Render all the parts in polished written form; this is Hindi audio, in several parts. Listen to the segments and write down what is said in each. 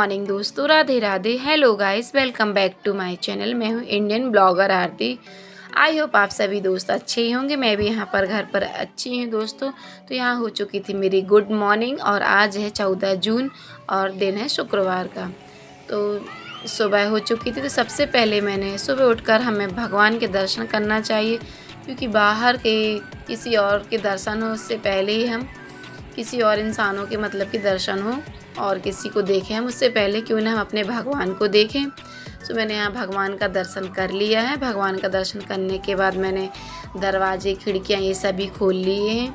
मॉर्निंग दोस्तों, Radhe Radhe. Hello guys, welcome back to my channel. मैं हूँ Indian blogger Aarti. I hope आप सभी दोस्त अच्छे ही होंगे। मैं भी यहाँ पर घर पर अच्छी हूँ दोस्तों। तो यहाँ हो चुकी थी मेरी गुड मॉर्निंग और आज है 14 जून और दिन है शुक्रवार का। तो सुबह हो चुकी थी, तो सबसे पहले मैंने सुबह उठकर हमें भगवान के दर्शन करना चाहिए, क्योंकि बाहर के किसी और के दर्शन हो उससे पहले ही हम किसी और इंसानों के मतलब कि दर्शन हो और किसी को देखें हम उससे पहले क्यों ना हम अपने भगवान को देखें। तो मैंने यहाँ भगवान का दर्शन कर लिया है। भगवान का दर्शन करने के बाद मैंने दरवाजे खिड़कियाँ ये सभी खोल लिए हैं,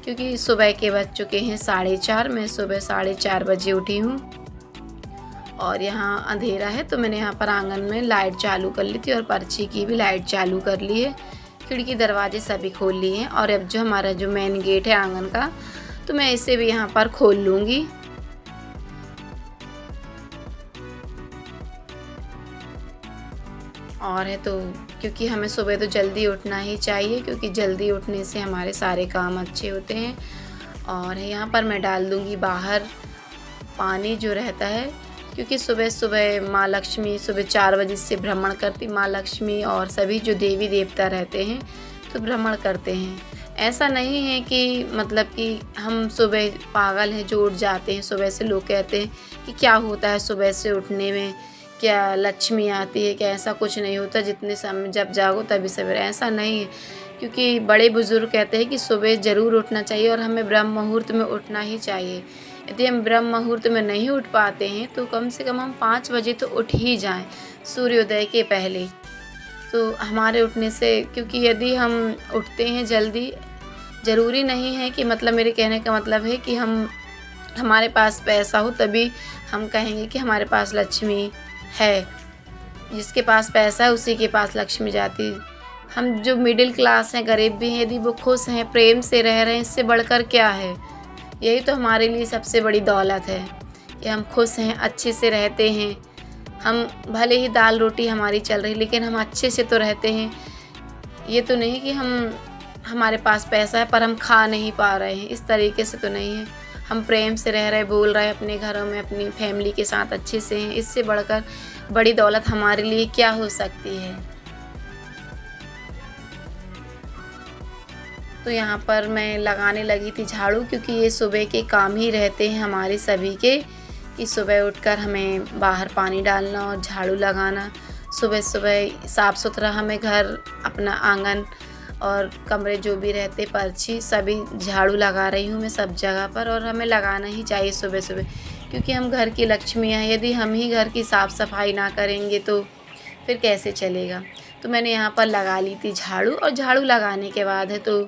क्योंकि सुबह के बज चुके हैं 4:30। मैं सुबह 4:30 बजे उठी हूँ और यहाँ अंधेरा है, तो मैंने यहाँ पर आंगन में लाइट चालू कर ली थी और पर्ची की भी लाइट चालू कर ली है। खिड़की दरवाजे सभी खोल लिए हैं और अब जो हमारा जो मेन गेट है आंगन का, तो मैं इसे भी यहाँ पर खोल लूँगी। और है तो क्योंकि हमें सुबह तो जल्दी उठना ही चाहिए, क्योंकि जल्दी उठने से हमारे सारे काम अच्छे होते हैं। और यहाँ पर मैं डाल दूँगी बाहर पानी जो रहता है, क्योंकि सुबह सुबह माँ लक्ष्मी सुबह 4 बजे से भ्रमण करती, माँ लक्ष्मी और सभी जो देवी देवता रहते हैं तो भ्रमण करते हैं। ऐसा नहीं है कि मतलब कि हम सुबह पागल हैं जो उठ जाते हैं सुबह से। लोग कहते हैं कि क्या होता है सुबह से उठने में, क्या लक्ष्मी आती है क्या? ऐसा कुछ नहीं होता। जितने समय जब जागो तभी सवेरे, ऐसा नहीं है। क्योंकि बड़े बुजुर्ग कहते हैं कि सुबह ज़रूर उठना चाहिए और हमें ब्रह्म मुहूर्त में उठना ही चाहिए। यदि हम ब्रह्म मुहूर्त में नहीं उठ पाते हैं तो कम से कम हम 5 बजे तो उठ ही जाएं, सूर्योदय के पहले। तो हमारे उठने से, क्योंकि यदि हम उठते हैं जल्दी, ज़रूरी नहीं है कि मतलब मेरे कहने का मतलब है कि हमारे पास पैसा हो तभी हम कहेंगे कि हमारे पास लक्ष्मी है। जिसके पास पैसा है उसी के पास लक्ष्मी जाती। हम जो मिडिल क्लास हैं, गरीब भी हैं, यदि वो खुश हैं, प्रेम से रह रहे हैं, इससे बढ़कर क्या है? यही तो हमारे लिए सबसे बड़ी दौलत है कि हम खुश हैं, अच्छे से रहते हैं। हम भले ही दाल रोटी हमारी चल रही, लेकिन हम अच्छे से तो रहते हैं। ये तो नहीं कि हमारे पास पैसा है पर हम खा नहीं पा रहे हैं, इस तरीके से तो नहीं है। हम प्रेम से रह रहे, बोल रहे, अपने घरों में अपनी फैमिली के साथ अच्छे से हैं। इससे बढ़कर बड़ी दौलत हमारे लिए क्या हो सकती है? तो यहाँ पर मैं लगाने लगी थी झाड़ू, क्योंकि ये सुबह के काम ही रहते हैं हमारे सभी के, कि सुबह उठकर हमें बाहर पानी डालना और झाड़ू लगाना। सुबह सुबह साफ़ सुथरा हमें घर, अपना आंगन और कमरे जो भी रहते, पर्ची सभी झाड़ू लगा रही हूँ मैं सब जगह पर। और हमें लगाना ही चाहिए सुबह सुबह, क्योंकि हम घर की लक्ष्मी हैं। यदि हम ही घर की साफ़ सफाई ना करेंगे तो फिर कैसे चलेगा? तो मैंने यहाँ पर लगा ली थी झाड़ू, और झाड़ू लगाने के बाद है तो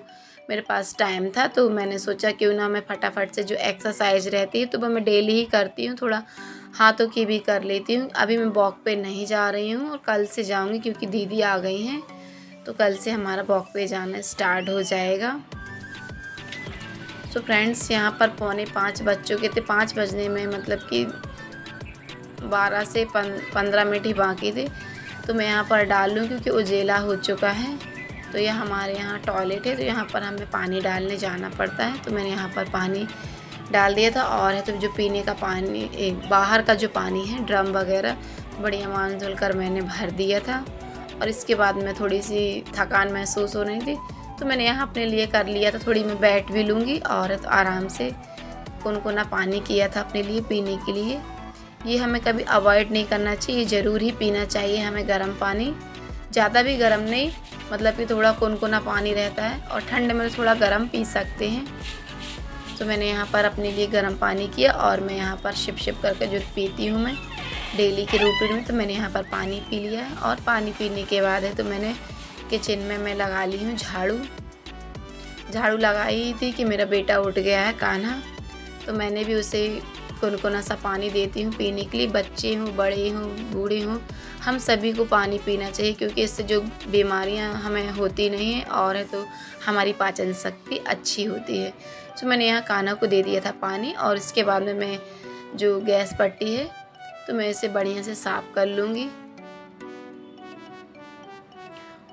मेरे पास टाइम था, तो मैंने सोचा क्यों ना मैं फटाफट से जो एक्सरसाइज रहती है तो वह मैं डेली ही करती हूँ, थोड़ा हाथों की भी कर लेती हूँ। अभी मैं वॉक पे नहीं जा रही हूँ और कल से जाऊँगी, क्योंकि दीदी आ गई हैं, तो कल से हमारा वॉक पे जाना स्टार्ट हो जाएगा। तो फ्रेंड्स, यहाँ पर 4:45 बज चुके थे। 5 बजने में मतलब कि 12 से 15 मिनट ही बाकी थे। तो मैं यहाँ पर डाल लूँ, क्योंकि उजेला हो चुका है। तो यह हमारे यहाँ टॉयलेट है, तो यहाँ पर हमें पानी डालने जाना पड़ता है। तो मैंने यहाँ पर पानी डाल दिया था। और है तो जो पीने का पानी, बाहर का जो पानी है, ड्रम वगैरह बढ़िया मान धुल कर मैंने भर दिया था। और इसके बाद मैं थोड़ी सी थकान महसूस हो रही थी, तो मैंने यहाँ अपने लिए कर लिया था। थोड़ी मैं बैठ भी लूँगी और तो आराम से गुनगुना पानी किया था अपने लिए पीने के लिए। ये हमें कभी अवॉइड नहीं करना चाहिए, ज़रूर ही पीना चाहिए हमें गर्म पानी। ज़्यादा भी गर्म नहीं, मतलब कि थोड़ा गुनगुना पानी रहता है, और ठंड में थोड़ा गर्म पी सकते हैं। तो मैंने यहाँ पर अपने लिए गर्म पानी किया, और मैं यहाँ पर शिप शिप करके जो पीती हूँ मैं डेली के रूटीन में, तो मैंने यहाँ पर पानी पी लिया है। और पानी पीने के बाद है तो मैंने किचन में मैं लगा ली हूँ झाड़ू। झाड़ू लगाई थी कि मेरा बेटा उठ गया है कान्हा, तो मैंने भी उसे गुनगुना सा पानी देती हूँ पीने के लिए। बच्चे हों, बड़े हों, बूढ़े हों, हम सभी को पानी पीना चाहिए, क्योंकि इससे जो बीमारियाँ हमें होती नहीं हैं और है तो हमारी पाचन शक्ति अच्छी होती है। तो मैंने यहाँ कान्हा को दे दिया था पानी, और इसके बाद में मैं जो गैस पट्टी है तो मैं इसे बढ़िया से साफ़ कर लूँगी।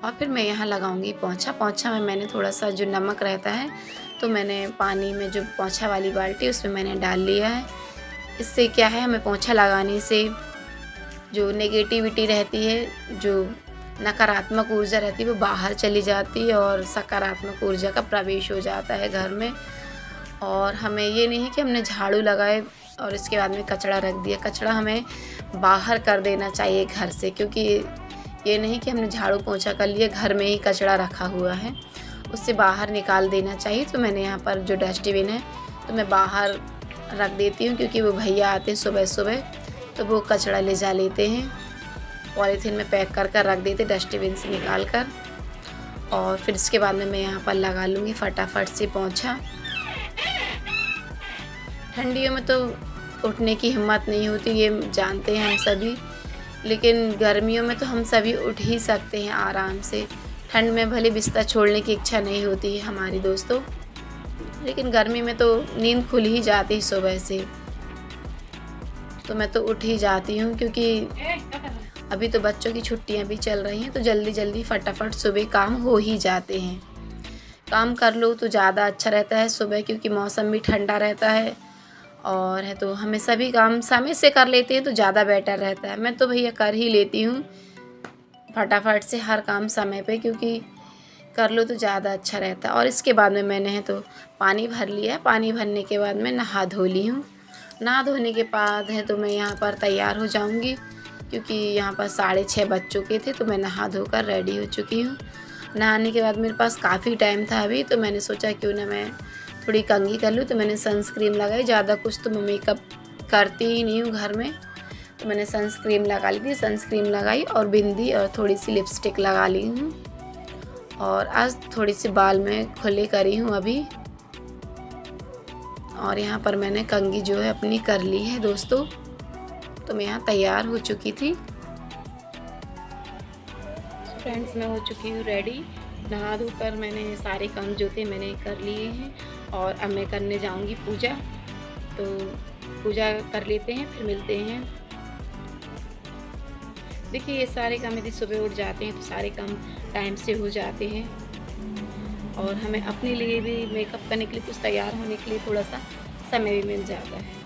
और फिर मैं यहाँ लगाऊंगी पोंछा। पोंछा में मैंने थोड़ा सा जो नमक रहता है, तो मैंने पानी में जो पोंछा वाली बाल्टी उसमें मैंने डाल लिया है। इससे क्या है, हमें पोंछा लगाने से जो नेगेटिविटी रहती है, जो नकारात्मक ऊर्जा रहती है, वो बाहर चली जाती है और सकारात्मक ऊर्जा का प्रवेश हो जाता है घर में। और हमें ये नहीं कि हमने झाड़ू लगाए और इसके बाद में कचरा रख दिया। कचरा हमें बाहर कर देना चाहिए घर से, क्योंकि ये नहीं कि हमने झाड़ू पोंछा कर लिया, घर में ही कचरा रखा हुआ है, उससे बाहर निकाल देना चाहिए। तो मैंने यहाँ पर जो डस्टबिन है तो मैं बाहर रख देती हूँ, क्योंकि वो भैया आते हैं सुबह सुबह तो वो कचरा ले जा लेते हैं, पॉलीथीन में पैक कर कर रख देते डस्टबिन से निकाल कर। और फिर इसके बाद में मैं यहाँ पर लगा लूँगी फटाफट से पोंछा। ठंडियों में तो उठने की हिम्मत नहीं होती, ये जानते हैं हम सभी, लेकिन गर्मियों में तो हम सभी उठ ही सकते हैं आराम से। ठंड में भले बिस्तर छोड़ने की इच्छा नहीं होती है हमारी दोस्तों, लेकिन गर्मी में तो नींद खुल ही जाती है सुबह से, तो मैं तो उठ ही जाती हूँ। क्योंकि अभी तो बच्चों की छुट्टियाँ भी चल रही हैं, तो जल्दी जल्दी फटाफट सुबह काम हो ही जाते हैं। काम कर लो तो ज़्यादा अच्छा रहता है सुबह, क्योंकि मौसम भी ठंडा रहता है और है तो हमें सभी काम समय से कर लेते हैं तो ज़्यादा बेटर रहता है। मैं तो भैया कर ही लेती हूँ फटाफट से हर काम समय पे, क्योंकि कर लो तो ज़्यादा अच्छा रहता है। और इसके बाद में मैंने है तो पानी भर लिया है। पानी भरने के बाद मैं नहा धो ली हूँ। नहा धोने के बाद है तो मैं यहाँ पर तैयार हो जाऊँगी, क्योंकि यहाँ पर 6:30 बज चुके थे, तो मैं नहा धोकर रेडी हो चुकी हूँ। नहाने के बाद मेरे पास काफ़ी टाइम था अभी, तो मैंने सोचा क्यों ना मैं थोड़ी कंघी कर लूँ। तो मैंने सनस्क्रीन लगाई। ज़्यादा कुछ तो मैं मेकअप करती ही नहीं हूँ घर में, तो मैंने सनस्क्रीन लगा ली थी। सनस्क्रीन लगाई और बिंदी और थोड़ी सी लिपस्टिक लगा ली हूँ। और आज थोड़ी सी बाल में खुले करी हूँ अभी। और यहाँ पर मैंने कंघी जो है अपनी कर ली है दोस्तों, तो मैं यहाँ तैयार हो चुकी थी। फ्रेंड्स, मैं हो चुकी हूँ रेडी। नहा धोकर मैंने सारे काम जो थे मैंने कर लिए हैं और अब मैं करने जाऊँगी पूजा। तो पूजा कर लेते हैं, फिर मिलते हैं। देखिए, ये सारे काम यदि सुबह उठ जाते हैं तो सारे काम टाइम से हो जाते हैं और हमें अपने लिए भी मेकअप करने के लिए, कुछ तैयार होने के लिए थोड़ा सा समय भी मिल जाता है।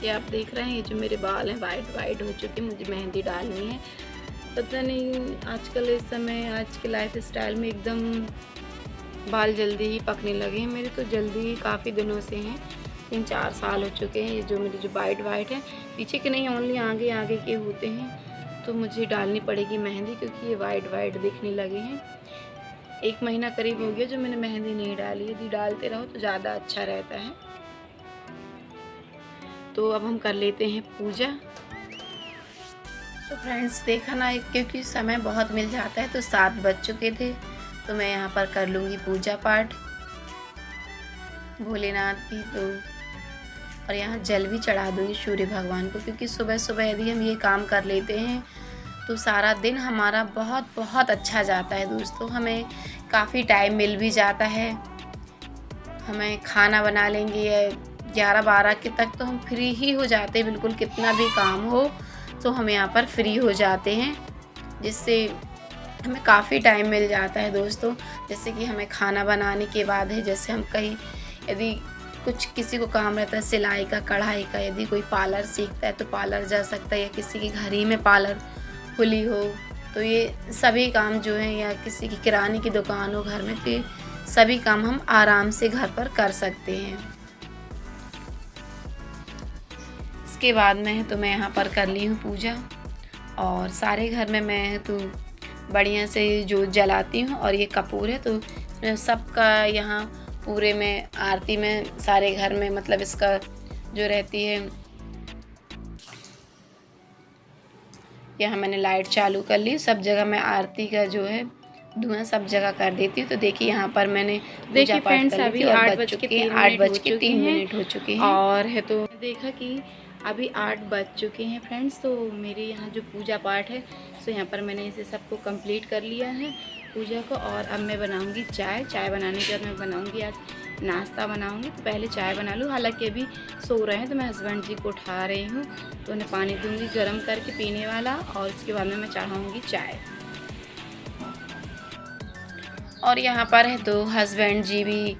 ये आप देख रहे हैं, ये जो मेरे बाल हैं वाइट वाइट हो चुके हैं, मुझे मेहंदी डालनी है। पता नहीं आजकल इस समय आज के लाइफ स्टाइल में एकदम बाल जल्दी ही पकने लगे हैं। मेरे तो जल्दी ही काफ़ी दिनों से हैं, 3-4 साल हो चुके हैं। ये जो मेरे जो वाइट वाइट है, पीछे के नहीं, ओनली आगे आगे के होते हैं। तो मुझे डालनी पड़ेगी मेहंदी, क्योंकि ये वाइट वाइट दिखने लगे हैं। 1 महीना करीब हो गया जो मैंने मेहंदी नहीं डाली। यदि डालते रहो तो ज़्यादा अच्छा रहता है। तो अब हम कर लेते हैं पूजा। तो फ्रेंड्स, देखा ना, क्योंकि समय बहुत मिल जाता है, तो 7 बज चुके थे, तो मैं यहाँ पर कर लूँगी पूजा पाठ भोलेनाथ की। तो और यहाँ जल भी चढ़ा दूँगी सूर्य भगवान को, क्योंकि सुबह सुबह यदि हम ये काम कर लेते हैं तो सारा दिन हमारा बहुत बहुत अच्छा जाता है दोस्तों। हमें काफ़ी टाइम मिल भी जाता है। हमें खाना बना लेंगे 11-12 के तक तो हम फ्री ही हो जाते हैं, बिल्कुल कितना भी काम हो तो हम यहाँ पर फ्री हो जाते हैं, जिससे हमें काफ़ी टाइम मिल जाता है दोस्तों। जैसे कि हमें खाना बनाने के बाद है, जैसे हम कहीं यदि कुछ किसी को काम रहता है सिलाई का, कढ़ाई का, यदि कोई पार्लर सीखता है तो पार्लर जा सकता है, या किसी के घर ही में पार्लर खुली हो, तो ये सभी काम जो हैं, या किसी की किराने की दुकान हो घर में, तो ये सभी काम हम आराम से घर पर कर सकते हैं। इसके बाद में है तो मैं यहाँ पर कर ली हूँ पूजा, और सारे घर में मैं तो बढ़िया से जोत जलाती हूँ। और ये कपूर है, तो मैं सबका यहाँ पूरे में आरती में सारे घर में, मतलब इसका जो रहती है, यहाँ मैंने लाइट चालू कर ली। सब जगह मैं आरती का जो है धुआं सब जगह कर देती हूँ। तो देखिए, यहाँ पर मैंने पूजा पाठ कर ली थी और 8 बज के 3 मिनट हो चुके हैं। और है तो देखा कि अभी 8 बज चुके हैं फ्रेंड्स। तो मेरे यहाँ जो पूजा पाठ है, तो यहाँ पर मैंने इसे सबको कंप्लीट कर लिया है पूजा को। और अब मैं बनाऊँगी चाय। चाय बनाने के बाद मैं बनाऊँगी आज नाश्ता बनाऊँगी। तो पहले चाय बना लूँ, हालांकि अभी सो रहे हैं, तो मैं हस्बैंड जी को उठा रही हूँ, तो उन्हें पानी दूँगी गर्म करके पीने वाला, और उसके बाद में मैं चढ़ाऊँगी चाय। और यहाँ पर है तो हस्बैंड जी भी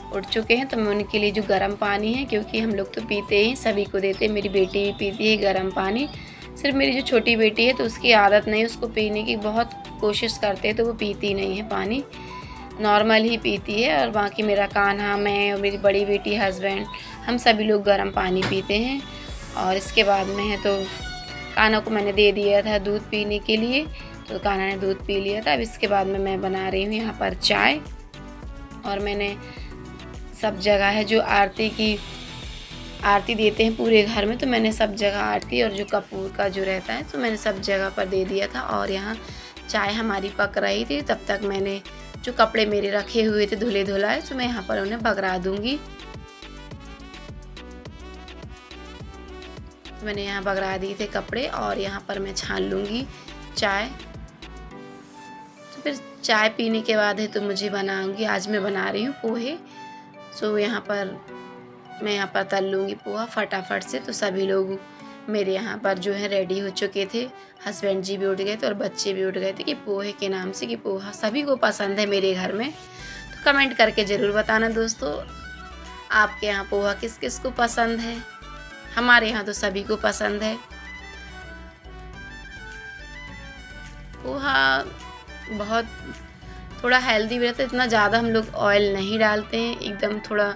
उठ चुके हैं, तो मैं उनके लिए जो गर्म पानी है, क्योंकि हम लोग तो पीते ही, सभी को देते हैं, मेरी बेटी भी पीती है गर्म पानी। सिर्फ मेरी जो छोटी बेटी है तो उसकी आदत नहीं, उसको पीने की बहुत कोशिश करते हैं तो वो पीती नहीं है पानी, नॉर्मल ही पीती है। और बाकी मेरा कान्हा, मैं और मेरी बड़ी बेटी, हस्बैंड, हम सभी लोग गर्म पानी पीते हैं। और इसके बाद में है तो कान्हा को मैंने दे दिया था दूध पीने के लिए, तो कान्हा ने दूध पी लिया था। अब इसके बाद में मैं बना रही हूँ यहाँ पर चाय। और मैंने सब जगह है जो आरती देते हैं पूरे घर में, तो मैंने सब जगह आरती और जो कपूर का जो रहता है तो मैंने सब जगह पर दे दिया था। और यहाँ चाय हमारी पक रही थी, तब तक मैंने जो कपड़े मेरे रखे हुए थे धुले धुलाए, तो मैं यहाँ पर उन्हें बगरा दूँगी। मैंने यहाँ बगरा दिए थे कपड़े और यहाँ पर मैं छान लूँगी चाय। तो फिर चाय पीने के बाद है तो मुझे बनाऊँगी, आज मैं बना रही हूँ पोहे। सो यहाँ पर मैं यहाँ पर तल लूँगी पोहा फटाफट से। तो सभी लोग मेरे यहाँ पर जो है रेडी हो चुके थे, हस्बैंड जी भी उठ गए थे और बच्चे भी उठ गए थे कि पोहे के नाम से, कि पोहा सभी को पसंद है मेरे घर में। तो कमेंट करके ज़रूर बताना दोस्तों, आपके यहाँ पोहा किस किस को पसंद है। हमारे यहाँ तो सभी को पसंद है। पोहा बहुत थोड़ा हेल्दी भी रहता है, इतना ज़्यादा हम लोग ऑयल नहीं डालते हैं, एकदम थोड़ा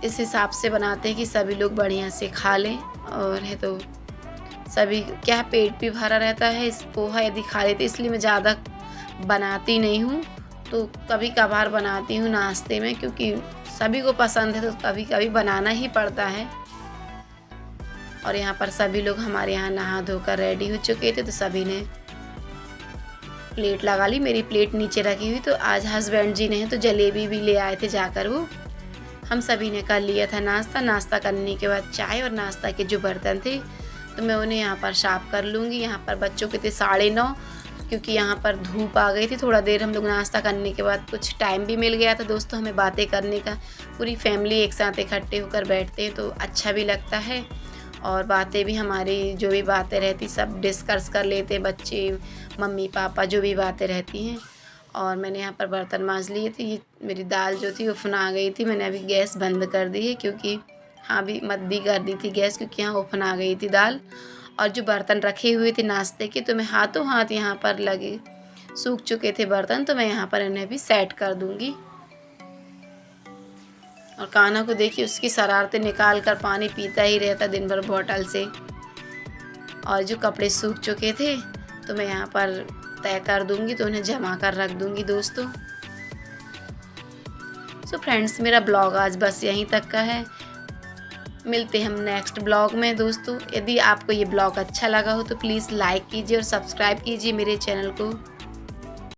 इस हिसाब से बनाते हैं कि सभी लोग बढ़िया से खा लें। और है तो सभी क्या पेट भी भरा रहता है इस पोहा यदि खा लेते, इसलिए मैं ज़्यादा बनाती नहीं हूँ। तो कभी कभार बनाती हूँ नाश्ते में, क्योंकि सभी को पसंद है तो कभी कभी बनाना ही पड़ता है। और यहाँ पर सभी लोग हमारे यहाँ नहा धोकर रेडी हो चुके थे, तो सभी ने प्लेट लगा ली। मेरी प्लेट नीचे रखी हुई, तो आज हस्बैंड जी ने तो जलेबी भी ले आए थे जाकर, वो हम सभी ने कर लिया था नाश्ता। नाश्ता करने के बाद चाय और नाश्ता के जो बर्तन थे तो मैं उन्हें यहाँ पर साफ़ कर लूँगी। यहाँ पर बच्चों के थे 9:30, क्योंकि यहाँ पर धूप आ गई थी। थोड़ा देर हम लोग नाश्ता करने के बाद कुछ टाइम भी मिल गया था दोस्तों हमें बातें करने का। पूरी फैमिली एक साथ इकट्ठे होकर बैठते हैं तो अच्छा भी लगता है, और बातें भी, हमारी जो भी बातें रहती सब डिस्कस कर लेते हैं, बच्चे, मम्मी पापा, जो भी बातें रहती हैं। और मैंने यहाँ पर बर्तन मांज लिए थे। ये मेरी दाल जो थी वो फना गई थी, मैंने अभी गैस बंद कर दी है, क्योंकि हाँ भी मद्दी कर दी थी गैस, क्योंकि यहाँ वो फना गई थी दाल। और जो बर्तन रखे हुए थे नाश्ते के, तो मैं हाथों हाथ यहाँ पर लगे सूख चुके थे बर्तन, तो मैं यहाँ पर इन्हें भी सेट कर दूँगी। और कान्हा को देखिए, उसकी शरारतें निकाल कर पानी पीता ही रहता दिन भर बॉटल से। और जो कपड़े सूख चुके थे तो मैं यहाँ पर तय कर दूँगी, तो उन्हें जमा कर रख दूँगी दोस्तों। सो फ्रेंड्स, मेरा ब्लॉग आज बस यहीं तक का है। मिलते हैं हम नेक्स्ट ब्लॉग में दोस्तों। यदि आपको ये ब्लॉग अच्छा लगा हो तो प्लीज़ लाइक कीजिए और सब्सक्राइब कीजिए मेरे चैनल को।